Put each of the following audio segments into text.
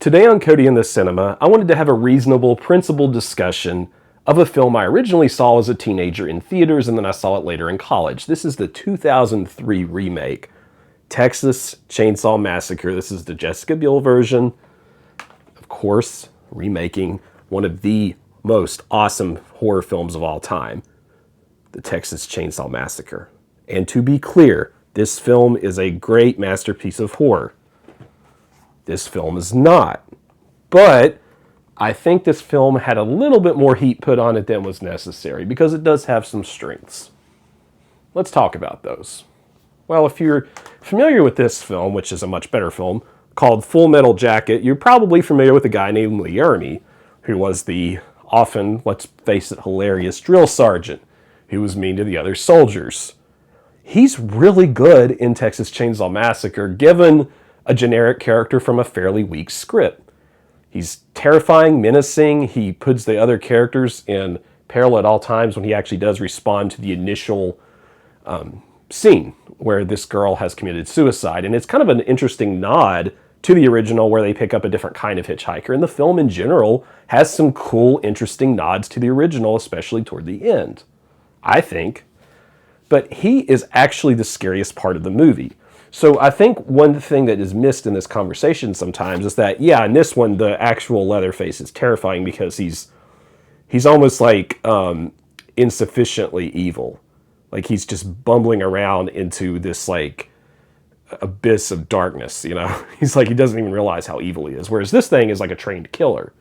Today on Cody in the Cinema, I wanted to have a reasonable, principled discussion of a film I originally saw as a teenager in theaters and then I saw it later in college. This is the 2003 remake, Texas Chainsaw Massacre. This is the Jessica Biel version, of course, remaking one of the most awesome horror films of all time, the Texas Chainsaw Massacre. And to be clear, this film is a great masterpiece of horror. This film is not. But I think this film had a little bit more heat put on it than was necessary because it does have some strengths. Let's talk about those. Well, if you're familiar with this film, which is a much better film, called Full Metal Jacket, you're probably familiar with a guy named Ermey, who was the often, let's face it, hilarious drill sergeant who was mean to the other soldiers. He's really good in Texas Chainsaw Massacre, given a generic character from a fairly weak script. He's terrifying, menacing. He puts the other characters in peril at all times when he actually does respond to the initial scene where this girl has committed suicide. And it's kind of an interesting nod to the original where they pick up a different kind of hitchhiker. And the film in general has some cool, interesting nods to the original, especially toward the end, I think. But he is actually the scariest part of the movie. So I think one thing that is missed in this conversation sometimes is that, yeah, in this one, the actual Leatherface is terrifying because he's almost like insufficiently evil. Like he's just bumbling around into this like abyss of darkness, you know? He's like, he doesn't even realize how evil he is. Whereas this thing is like a trained killer.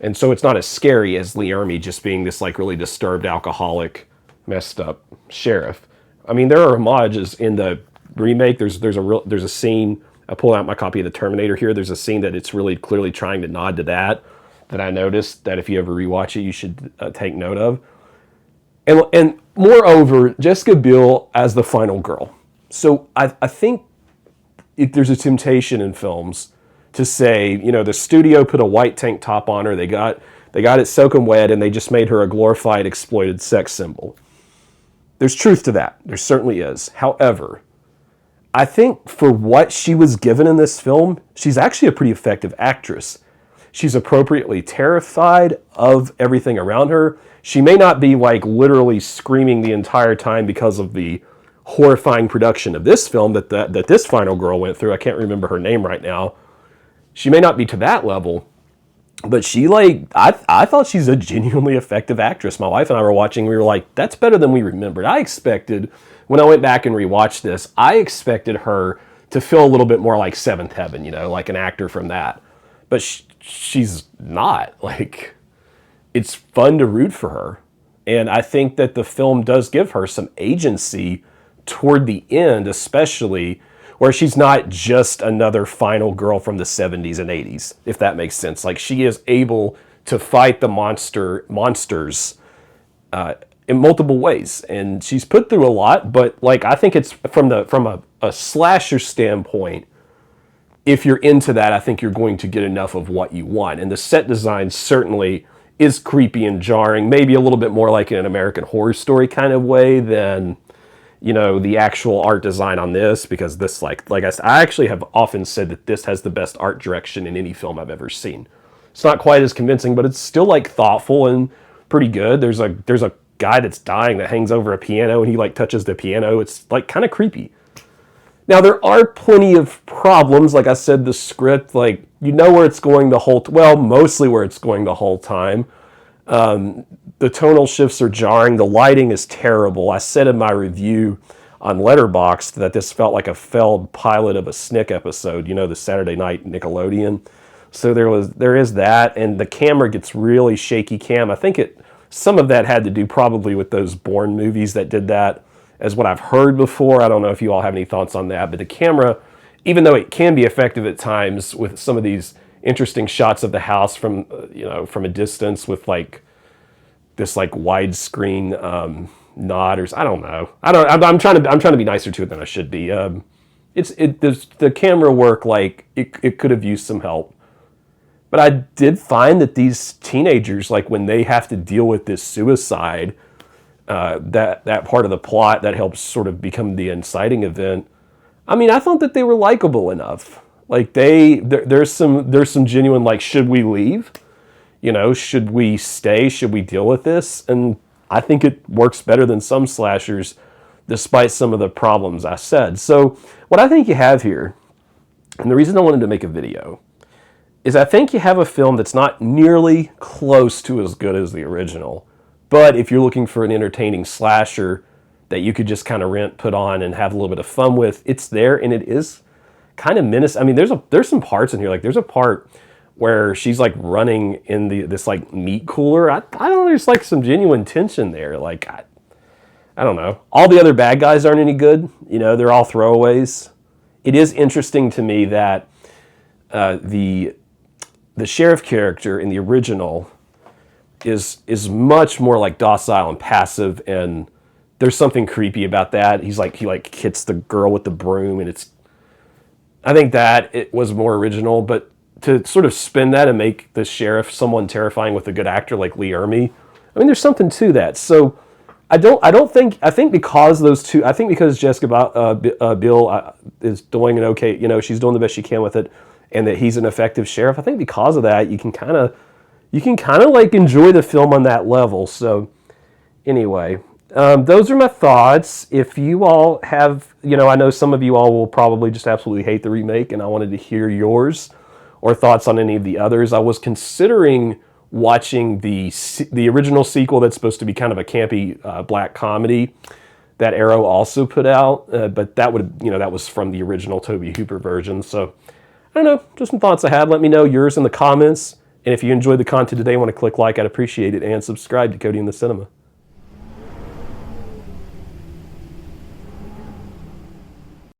And so it's not as scary as Lee Ermey just being this like really disturbed alcoholic, messed up sheriff. I mean, there are homages in the remake. There's a scene. I pulled out my copy of the Terminator here. There's a scene that it's really clearly trying to nod to that I noticed that if you ever rewatch it, you should take note of. And moreover, Jessica Biel as the final girl. So I think there's a temptation in films to say, you know, the studio put a white tank top on her. They got it soaking wet, and they just made her a glorified exploited sex symbol. There's truth to that. There certainly is. However, I think for what she was given in this film, she's actually a pretty effective actress. She's appropriately terrified of everything around her. She may not be like literally screaming the entire time because of the horrifying production of this film that this final girl went through. I can't remember her name right now. She may not be to that level, but she I thought she's a genuinely effective actress. My wife and I were watching, we were like, that's better than we remembered. I expected, when I went back and rewatched this, I expected her to feel a little bit more like Seventh Heaven, you know, like an actor from that. But she's not. Like, it's fun to root for her. And I think that the film does give her some agency toward the end, especially, where she's not just another final girl from the 70s and 80s, if that makes sense. Like, she is able to fight the monsters in multiple ways. And she's put through a lot, but like, I think it's from a slasher standpoint, if you're into that, I think you're going to get enough of what you want. And the set design certainly is creepy and jarring, maybe a little bit more like in an American Horror Story kind of way than, you know, the actual art design on this, because this, like I said, I actually have often said that this has the best art direction in any film I've ever seen. It's not quite as convincing, but it's still like thoughtful and pretty good. There's a guy that's dying that hangs over a piano and he like touches the piano. It's like kind of creepy. Now, there are plenty of problems. Like I said, the script, like, you know where it's going the whole, mostly where it's going the whole time. The tonal shifts are jarring. The lighting is terrible. I said in my review on Letterboxd that this felt like a failed pilot of a Snick episode, you know, the Saturday night Nickelodeon. So there is that, and the camera gets really shaky cam. I think some of that had to do probably with those Bourne movies that did that, as what I've heard before. I don't know if you all have any thoughts on that, but the camera, even though it can be effective at times with some of these interesting shots of the house from a distance with like this like widescreen nod, or I don't know. I'm trying to be nicer to it than I should be. The camera work, like it could have used some help. But I did find that these teenagers, like when they have to deal with this suicide, that part of the plot that helps sort of become the inciting event, I mean, I thought that they were likable enough. Like there's some genuine like, should we leave? You know, should we stay? Should we deal with this? And I think it works better than some slashers, despite some of the problems I said. So what I think you have here, and the reason I wanted to make a video, is I think you have a film that's not nearly close to as good as the original. But if you're looking for an entertaining slasher that you could just kind of rent, put on, and have a little bit of fun with, it's there, and it is kind of menacing. I mean, there's some parts in here. Like, there's a part where she's like running in this like meat cooler. I don't know. There's like some genuine tension there. Like, I don't know. All the other bad guys aren't any good. You know, they're all throwaways. It is interesting to me that the sheriff character in the original is much more like docile and passive, and there's something creepy about that. He like hits the girl with the broom, and I think that it was more original, but to sort of spin that and make the sheriff someone terrifying with a good actor like Ermey, I mean, there's something to that. So I think because Jessica Biel is doing an okay, you know, she's doing the best she can with it, and that he's an effective sheriff. I think because of that, you can kind of like enjoy the film on that level. So anyway, those are my thoughts. If you all have, you know, I know some of you all will probably just absolutely hate the remake, and I wanted to hear yours or thoughts on any of the others. I was considering watching the original sequel that's supposed to be kind of a campy black comedy that Arrow also put out, but that was from the original Tobe Hooper version. So I don't know, just some thoughts I had. Let me know yours in the comments, and if you enjoyed the content today and want to click like, I'd appreciate it, and subscribe to Cody in the Cinema.